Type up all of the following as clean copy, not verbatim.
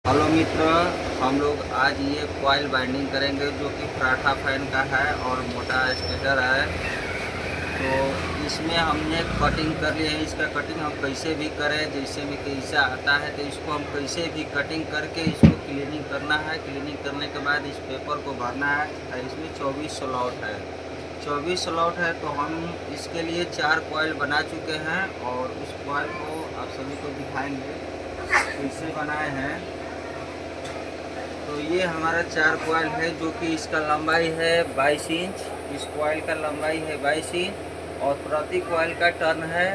Hello मित्र, हम लोग आज ये कॉइल बाइंडिंग करेंगे जो कि पराठा फैन का है और मोटा स्टेटर है। तो इसमें हमने कटिंग कर लिया है। इसका कटिंग हम कैसे भी करें, जैसे भी कैसा आता है तो इसको हम कैसे भी कटिंग करके इसको क्लीनिंग करना है। क्लीनिंग करने के बाद इस पेपर को भरना है। इसमें 24 स्लॉट है। 24 स्लॉट है तो हम इसके लिए 4 कॉइल बना चुके हैं और उस कॉइल को आप सभी को दिखाएंगे कैसे बनाए हैं। तो ये हमारा 4 कॉइल है जो कि इसका लंबाई है 22 इंच। इस कॉइल का लंबाई है 22 इंच और प्रति कॉइल का टर्न है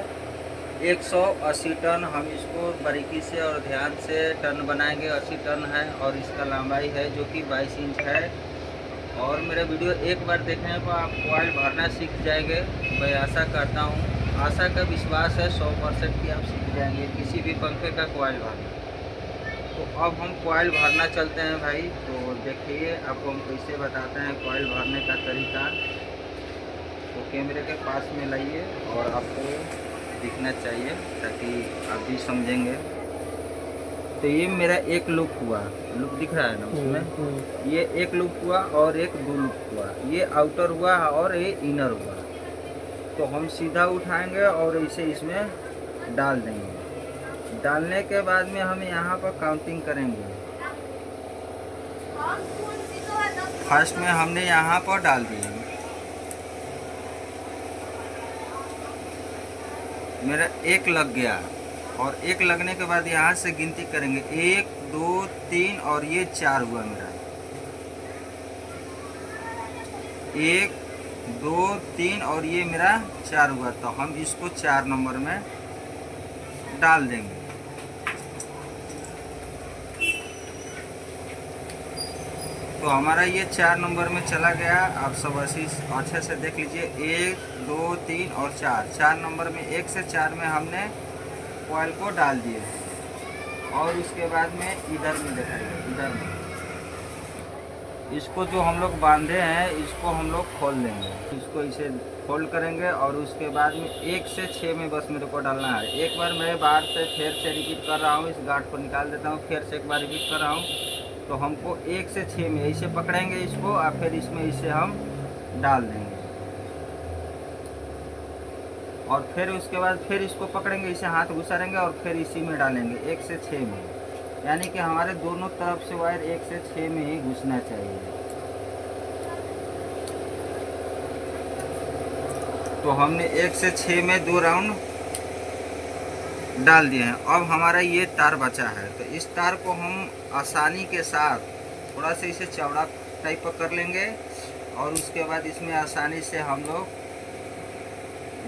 180 टन। हम इसको बारीकी से और ध्यान से टन बनाएंगे। 80 टन है और इसका लंबाई है जो कि 22 इंच है। और मेरा वीडियो एक बार देखने पर आप कॉइल भरना सीख जाएंगे, मैं आशा करता हूँ। आशा का विश्वास है 100% कि आप सीख जाएंगे किसी भी पंखे का कॉइल भरना। तो अब हम कॉइल भरना चलते हैं भाई। तो देखिए आपको हम कैसे बताते हैं कॉइल भरने का तरीका। तो कैमरे के पास में लाइए और आपको दिखना चाहिए ताकि आप भी समझेंगे। तो ये मेरा एक लूप हुआ, लूप दिख रहा है ना उसमें। ये एक लूप हुआ और एक 2 लूप हुआ। ये आउटर हुआ और ये इनर हुआ। तो हम सीधा उठाएंगे और इसे इसमें डाल देंगे। डालने के बाद में हम यहाँ पर काउंटिंग करेंगे। फर्स्ट में हमने यहाँ पर डाल दिए, मेरा एक लग गया। और एक लगने के बाद यहाँ से गिनती करेंगे 1 2 3 और ये 4 हुआ मेरा। 1 2 3 और ये मेरा 4 हुआ। तो हम इसको 4 नंबर में डाल देंगे। तो हमारा ये 4 नंबर में चला गया। आप सब अच्छे से देख लीजिए। 1 2 3 और 4 नंबर में 1 से 4 में हमने कॉइल को डाल दिए। और उसके बाद में इधर में दिखाइए, इधर में इसको जो हम लोग बांधे हैं इसको हम लोग खोल लेंगे। इसको इसे फोल्ड करेंगे और उसके बाद में 1 से 6 में बस मेरे को डालना है। एक बार मैं बाहर से फिर से रिपीट कर रहा हूँ, इस गार्ड को निकाल देता हूँ, फिर से एक बार रिपीट कर रहा हूँ। तो हमको 1 से 6 में ऐसे पकड़ेंगे इसको और फिर इसमें इसे हम डाल देंगे। और फिर उसके बाद फिर इसको पकड़ेंगे, इसे हाथ घुसारेंगे और फिर इसी में डालेंगे 1 से 6 में। यानी कि हमारे दोनों तरफ से वायर 1 से 6 में ही घुसना चाहिए। तो हमने 1 से 6 में 2 राउंड डाल दिए हैं। अब हमारा ये तार बचा है तो इस तार को हम आसानी के साथ थोड़ा सा इसे चौड़ा टाइप पर कर लेंगे और उसके बाद इसमें आसानी से हम लोग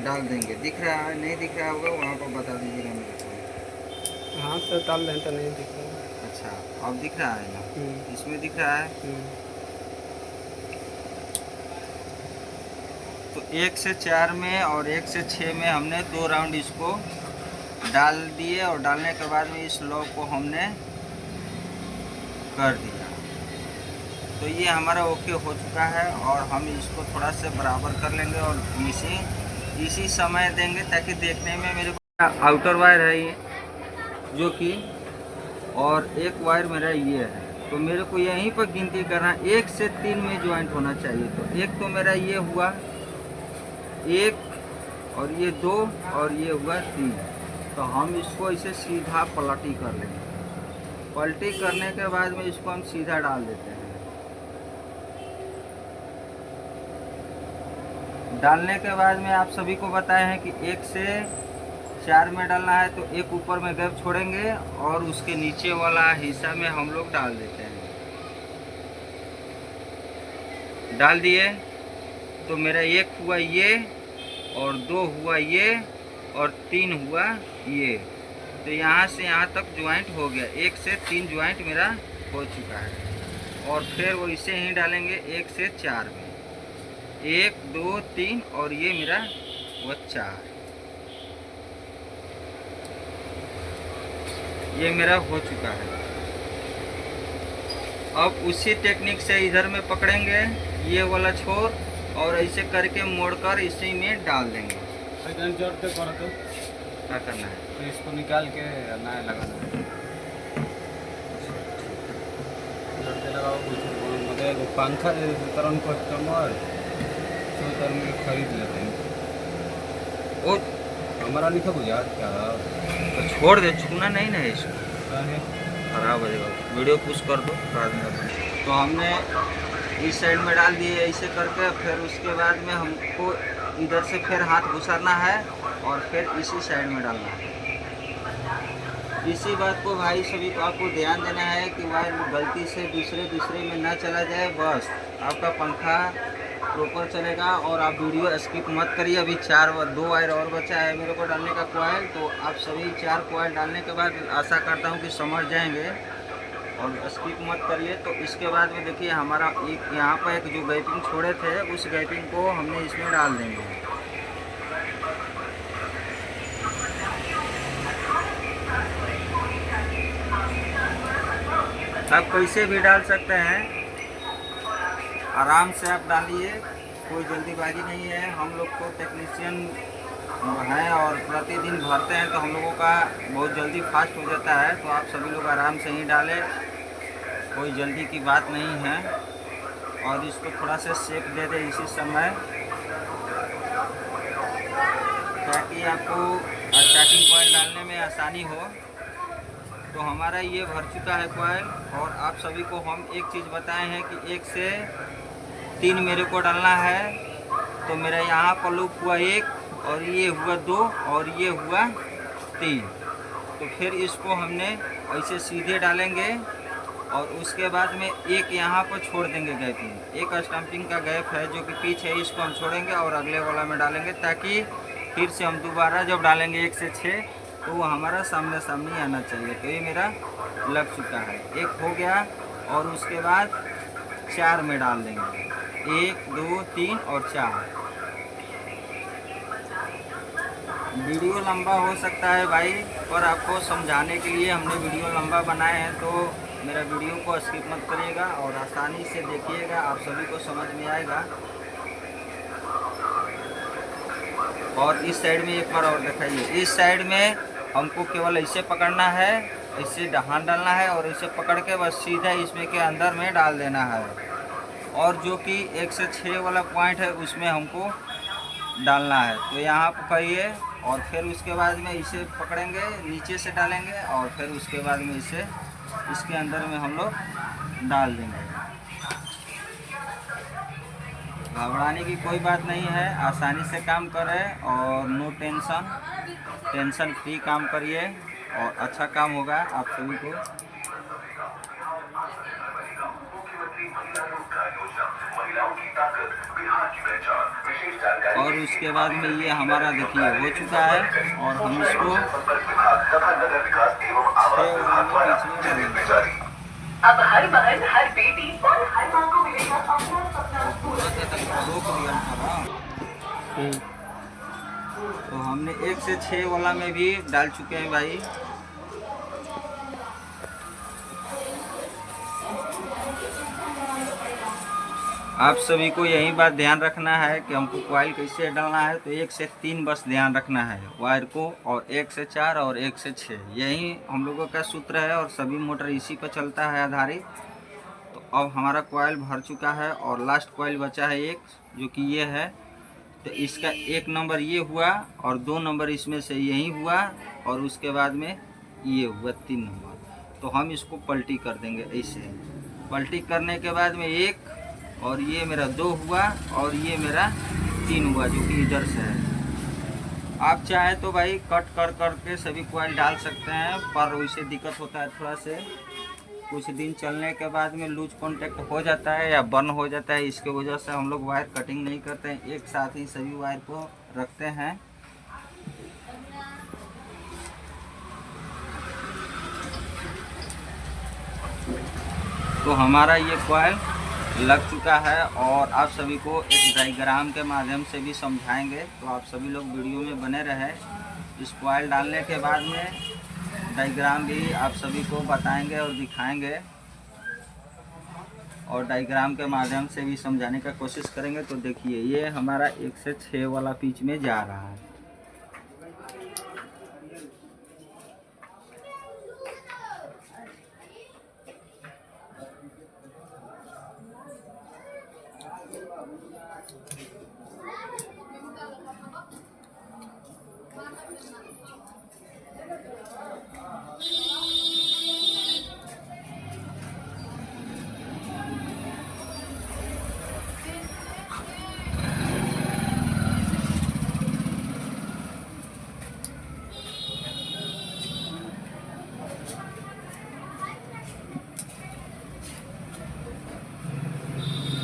डाल देंगे। दिख रहा है, नहीं दिख रहा होगा वहाँ पर बता दीजिएगा मेरे को। हाँ तो डाल दें तो नहीं दिख रहा। अच्छा अब दिख रहा है ना, इसमें दिख रहा है। तो 1 से 4 में और 1 से 6 में हमने 2 राउंड इसको डाल दिए और डालने के बाद में इस लॉक को हमने कर दिया। तो ये हमारा ओके हो चुका है और हम इसको थोड़ा सा बराबर कर लेंगे और इसी समय देंगे ताकि देखने में मेरे को आउटर वायर है ये जो कि, और एक वायर मेरा ये है। तो मेरे को यहीं पर गिनती करना 1 से 3 में ज्वाइंट होना चाहिए। तो एक तो मेरा ये हुआ 1 और ये 2 और ये हुआ 3। तो हम इसको इसे सीधा पलटी कर लेंगे। पलटी करने के बाद में इसको हम सीधा डाल देते हैं। डालने के बाद में आप सभी को बताए हैं कि 1 से 4 में डालना है। तो एक ऊपर में गैप छोड़ेंगे और उसके नीचे वाला हिस्सा में हम लोग डाल देते हैं। डाल दिए तो मेरा 1 हुआ ये और 2 हुआ ये और 3 हुआ ये। तो यहाँ से यहाँ तक ज्वाइंट हो गया। 1 से 3 ज्वाइंट मेरा हो चुका है। और फिर वो इसे ही डालेंगे 1 से 4 में। 1 2 3 और ये मेरा वो 4। ये मेरा हो चुका है। अब उसी टेक्निक से इधर में पकड़ेंगे ये वाला छोर और ऐसे करके मोड़कर इसी में डाल देंगे। क्या करना है? तो इसको निकाल के नया लगाना है। वो पंखा दे देते तरन कस्टमर तो तर में खरीद लेते हैं। वो हमारा लिखा बुझा क्या तो छोड़ दे, छूना नहीं ना है इसको, है? खराब हो जाएगा। वीडियो पुश कर दो बाद में अपन। तो हमने इस साइड में डाल दिए ऐसे करके, फिर उसके बाद में हमको इधर से फिर हाथ घुसाना है और फिर इसी साइड में डालना है। इसी बात को भाई सभी को आपको ध्यान देना है कि वायर गलती से दूसरे में ना चला जाए, बस आपका पंखा प्रॉपर चलेगा। और आप वीडियो स्किप मत करिए। अभी 2 वायर और बचा है मेरे को डालने का कॉइल, तो आप सभी 4 कॉइल डालने के बाद आशा करता हूँ कि समझ जाएंगे और स्किप मत करिए। तो इसके बाद में देखिए हमारा एक यहाँ पर एक जो गैपिंग छोड़े थे उस गैपिंग को हमने इसमें डाल देंगे। आप कैसे भी डाल सकते हैं, आराम से आप डालिए, कोई जल्दीबाजी नहीं है। हम लोग को टेक्नीशियन हैं और प्रतिदिन भरते हैं, तो हम लोगों का बहुत जल्दी फास्ट हो जाता है। तो आप सभी लोग आराम से ही डालें, कोई जल्दी की बात नहीं है। और इसको थोड़ा सा शेप दे दें इसी समय, ताकि आपको स्टार्टिंग कॉइल डालने में आसानी हो। तो हमारा ये भर चुका है कॉइल। और आप सभी को हम एक चीज़ बताए हैं कि 1 से 3 मेरे को डालना है। तो मेरा यहाँ पर लूप हुआ 1 और ये हुआ 2 और ये हुआ 3। तो फिर इसको हमने ऐसे सीधे डालेंगे और उसके बाद में एक यहाँ पर छोड़ देंगे गैपिंग। एक स्टम्पिंग का गैप है जो कि पीछे है, इसको हम छोड़ेंगे और अगले वाला में डालेंगे, ताकि फिर से हम दोबारा जब डालेंगे 1 से 6 तो वो हमारा सामने सामने आना चाहिए। तो ये मेरा लग चुका है, 1 हो गया। और उसके बाद 4 में डाल देंगे, 1 2 3 और 4। वीडियो लंबा हो सकता है भाई, पर आपको समझाने के लिए हमने वीडियो लंबा बनाए हैं। तो मेरा वीडियो को स्किप मत करिएगा और आसानी से देखिएगा, आप सभी को समझ में आएगा। और इस साइड में एक बार और दिखाइए। इस साइड में हमको केवल ऐसे पकड़ना है, ऐसे हाथ डालना है और ऐसे पकड़ के बस सीधा इसमें के अंदर में डाल देना है। और जो कि 1 से 6 वाला पॉइंट है उसमें हमको डालना है। तो यहाँ पकड़िए और फिर उसके बाद में इसे पकड़ेंगे, नीचे से डालेंगे और फिर उसके बाद में इसे इसके अंदर में हम लोग डाल देंगे। घबराने की कोई बात नहीं है, आसानी से काम करें और नो टेंशन फ्री काम करिए और अच्छा काम होगा आप सभी को। और उसके बाद में ये हमारा देखिए हो चुका है और हम इसको 6 डालेंगे। अब हर बहन, हर बेटी और हर माँ को मिलेगा अपना सपना पूरा। तो हमने 1 से 6 वाला में भी डाल चुके हैं भाई। आप सभी को यही बात ध्यान रखना है कि हमको कॉइल कैसे डालना है। तो 1 से 3 बस ध्यान रखना है वायर को, और 1 से 4 और 1 से 6 यही हम लोगों का सूत्र है और सभी मोटर इसी पर चलता है आधारित। तो अब हमारा कॉइल भर चुका है और लास्ट कॉइल बचा है एक, जो कि ये है। तो इसका 1 नंबर ये हुआ और 2 नंबर इसमें से यही हुआ और उसके बाद में ये हुआ 3 नंबर। तो हम इसको पलटी कर देंगे ऐसे। पलटी करने के बाद में 1 और ये मेरा 2 हुआ और ये मेरा 3 हुआ, जो कि इधर से है। आप चाहे तो भाई कट कर के सभी कॉइल डाल सकते हैं, पर वैसे दिक्कत होता है थोड़ा से। कुछ दिन चलने के बाद में लूज कॉन्टैक्ट हो जाता है या बर्न हो जाता है, इसके वजह से हम लोग वायर कटिंग नहीं करते हैं, एक साथ ही सभी वायर को रखते हैं। तो हमारा ये कॉइल लग चुका है और आप सभी को एक डायग्राम के माध्यम से भी समझाएंगे। तो आप सभी लोग वीडियो में बने रहे। इस कॉइल डालने के बाद में डायग्राम भी आप सभी को बताएंगे और दिखाएंगे और डायग्राम के माध्यम से भी समझाने का कोशिश करेंगे। तो देखिए ये हमारा 1 से 6 वाला पिच में जा रहा है।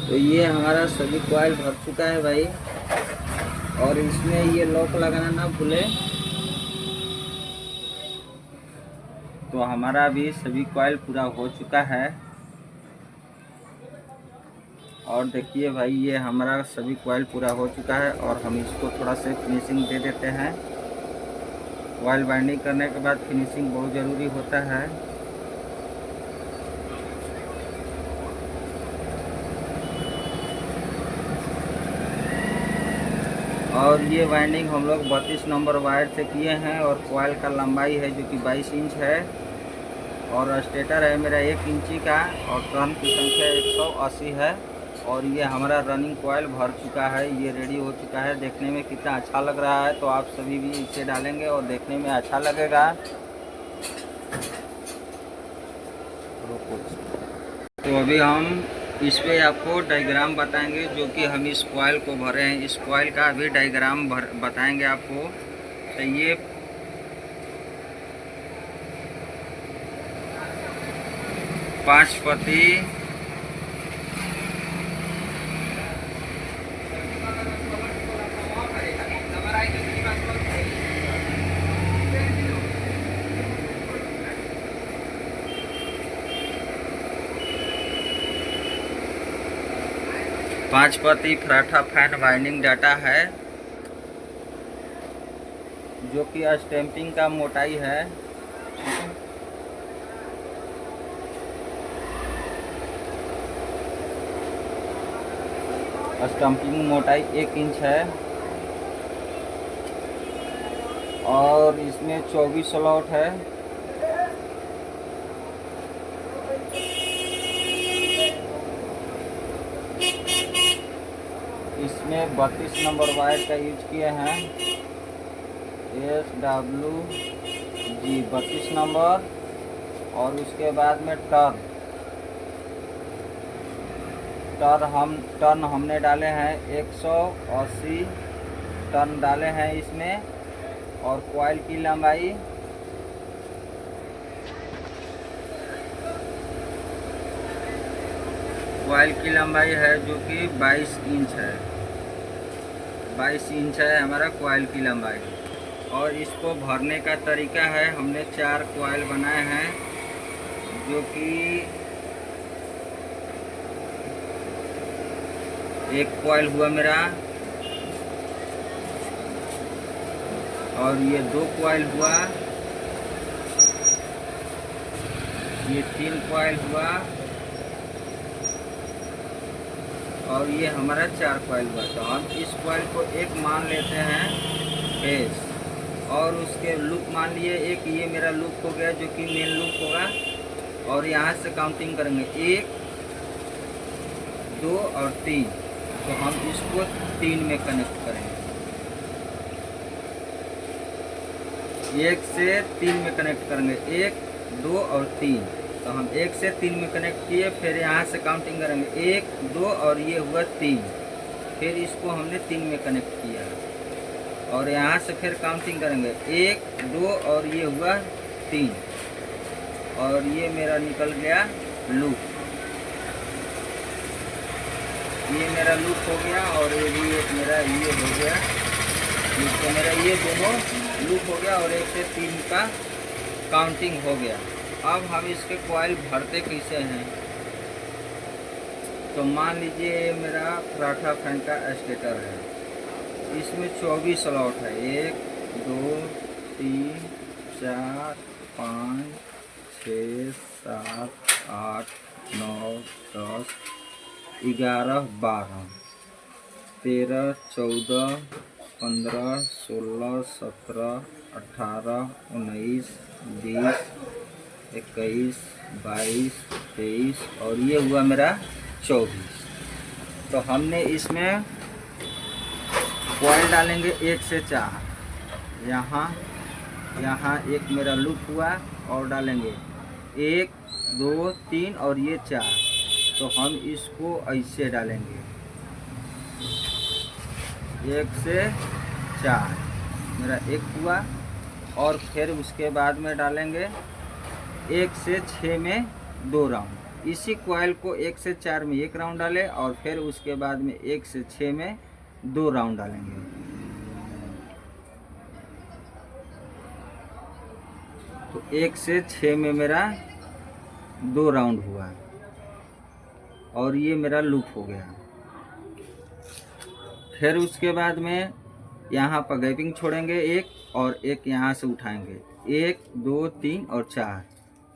तो ये हमारा सभी कॉइल भर चुका है भाई, और इसमें ये लॉक लगाना ना भूले। तो हमारा भी सभी कॉइल पूरा हो चुका है। और देखिए भाई, ये हमारा सभी कॉइल पूरा हो चुका है, और हम इसको थोड़ा से फिनिशिंग दे देते हैं। कॉइल बाइंडिंग करने के बाद फिनिशिंग बहुत ज़रूरी होता है। और ये वाइंडिंग हम लोग 32 नंबर वायर से किए हैं, और कॉइल का लंबाई है जो कि 22 इंच है, और स्टेटर है मेरा 1 इंची का, और टर्न की संख्या 180 है। और ये हमारा रनिंग कॉइल भर चुका है, ये रेडी हो चुका है। देखने में कितना अच्छा लग रहा है, तो आप सभी भी इसे डालेंगे और देखने में अच्छा लगेगा। तो अभी हम इस पे आपको डायग्राम बताएंगे, जो कि हम इस कॉइल को भरे हैं। इस कॉइल का भी डायग्राम बताएंगे आपको। तो ये 5 पत्ती 5 पत्ती फराठा फैन वाइंडिंग डाटा है, जो कि स्टैंपिंग का मोटाई है। स्टैंपिंग मोटाई 1 इंच है, और इसमें 24 स्लॉट है। इसमें 32 नंबर वायर का यूज किए हैं, SWG 32 नंबर। और उसके बाद में टर्न हमने डाले हैं 180 टर्न डाले हैं इसमें। और कॉइल की लंबाई है जो कि 22 इंच है। 22 इंच है हमारा कॉइल की लंबाई। और इसको भरने का तरीका है, हमने 4 कॉइल बनाए हैं, जो कि एक कॉइल हुआ मेरा, और ये 2 कॉइल हुआ, ये 3 कॉइल हुआ, और ये हमारा 4 कॉइल हुआ। तो हम इस कॉइल को एक मान लेते हैं बेस, और उसके लूप मान लिए एक। ये मेरा लूप हो गया जो कि मेन लूप होगा, और यहाँ से काउंटिंग करेंगे 1, 2 और 3। तो हम इसको 3 में कनेक्ट करेंगे, 1 से 3 में कनेक्ट करेंगे, 1, 2 और 3। तो हम 1 से 3 में कनेक्ट किए, फिर यहाँ से काउंटिंग करेंगे 1, 2 और ये हुआ 3। फिर इसको हमने 3 में कनेक्ट किया, और यहाँ से फिर काउंटिंग करेंगे 1, 2 और ये हुआ 3। और ये मेरा निकल गया लूप, ये मेरा लूप हो गया। और ये भी एक मेरा ये हो गया लूप, तो मेरा ये दोनों लूप हो गया, और 1 से 3 का काउंटिंग हो गया। अब हम इसके कॉइल भरते कैसे हैं, तो मान लीजिए ये मेरा फराठा फैन का स्टेटर है, इसमें 24 स्लॉट है, 1, 2, 3, 4, 5, 6, 7, 8, 9, 10, 11, 12, 13, 14, 15, 16, 17, 18, 19, 20, 21, 22, 23, और ये हुआ मेरा 24। तो हमने इसमें कॉइल डालेंगे 1 से 4, यहाँ एक मेरा लूप हुआ, और डालेंगे 1, 2, 3 और ये 4। तो हम इसको ऐसे डालेंगे 1 से 4 मेरा 1 हुआ, और फिर उसके बाद में डालेंगे 1 से 6 में 2 राउंड, इसी कॉइल को 1 से 4 में 1 राउंड डालें और फिर उसके बाद में 1 से 6 में 2 राउंड डालेंगे। तो 1 से 6 में मेरा 2 राउंड हुआ और ये मेरा लूप हो गया। फिर उसके बाद में यहाँ पर गैपिंग छोड़ेंगे एक और एक यहाँ से उठाएंगे, 1 2 3 और 4।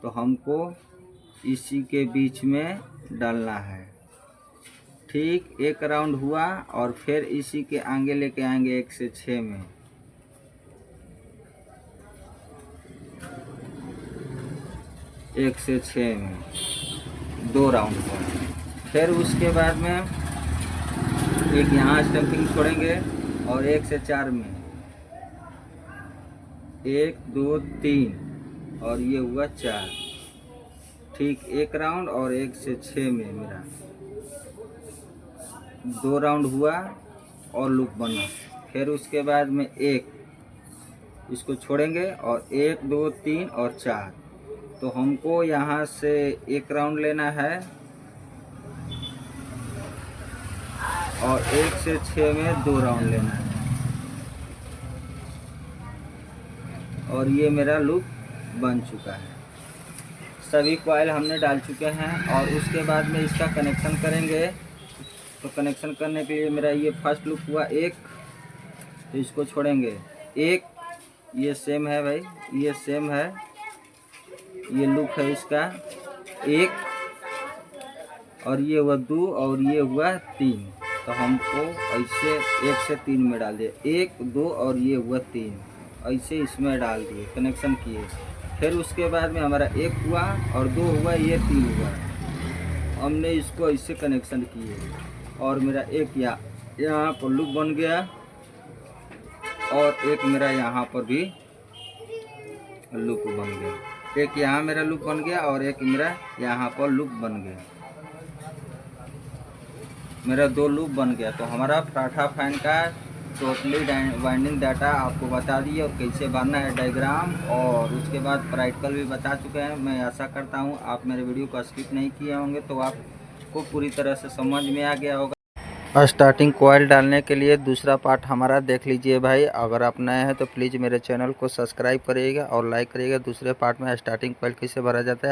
तो हमको इसी के बीच में डालना है। ठीक 1 राउंड हुआ और फिर इसी के आगे लेके आएंगे 1 से 6 में। एक से 6 में 2 राउंड हुआ। फिर उसके बाद में एक यहाँ स्टम्पिंग छोड़ेंगे और 1 से 4 में 1 2 3 और ये हुआ 4। ठीक 1 राउंड और 1 से 6 में मेरा 2 राउंड हुआ और लूप बना। फिर उसके बाद में इसको छोड़ेंगे और 1 2 3 और 4। तो हमको यहाँ से 1 राउंड लेना है और 1 से 6 में 2 राउंड लेना है और ये मेरा लूप बन चुका है। सभी कॉइल हमने डाल चुके हैं और उसके बाद में इसका कनेक्शन करेंगे। तो कनेक्शन करने के लिए मेरा ये फर्स्ट लूप हुआ 1, तो इसको छोड़ेंगे 1, ये सेम है भाई, ये सेम है, ये लूप है इसका 1 और ये हुआ 2 और ये हुआ 3। तो हमको ऐसे 1 से 3 में डाल दिए, 1 2 और ये हुआ 3, ऐसे इसमें डाल दिए, कनेक्शन किए। फिर उसके बाद में हमारा 1 हुआ और 2 हुआ, ये 3 हुआ, हमने इसको ऐसे कनेक्शन किए और मेरा एक यहाँ पर लूप बन गया और एक मेरा यहाँ पर भी लूप बन गया। एक यहाँ मेरा लूप बन गया और एक मेरा यहाँ पर लूप बन गया। मेरा 2 लूप बन गया। तो हमारा पराठा फैन का टोटली वाइंडिंग डाटा आपको बता दिए और कैसे बनना है डायग्राम, और उसके बाद प्रैक्टिकल भी बता चुके हैं। मैं आशा करता हूँ आप मेरे वीडियो को स्किप नहीं किए होंगे तो आपको पूरी तरह से समझ में आ गया होगा। स्टार्टिंग कॉइल डालने के लिए दूसरा पार्ट हमारा देख लीजिए भाई। अगर आप नए हैं तो प्लीज़ मेरे चैनल को सब्सक्राइब करिएगा और लाइक करिएगा। दूसरे पार्ट में स्टार्टिंग कॉइल कैसे भरा जाता है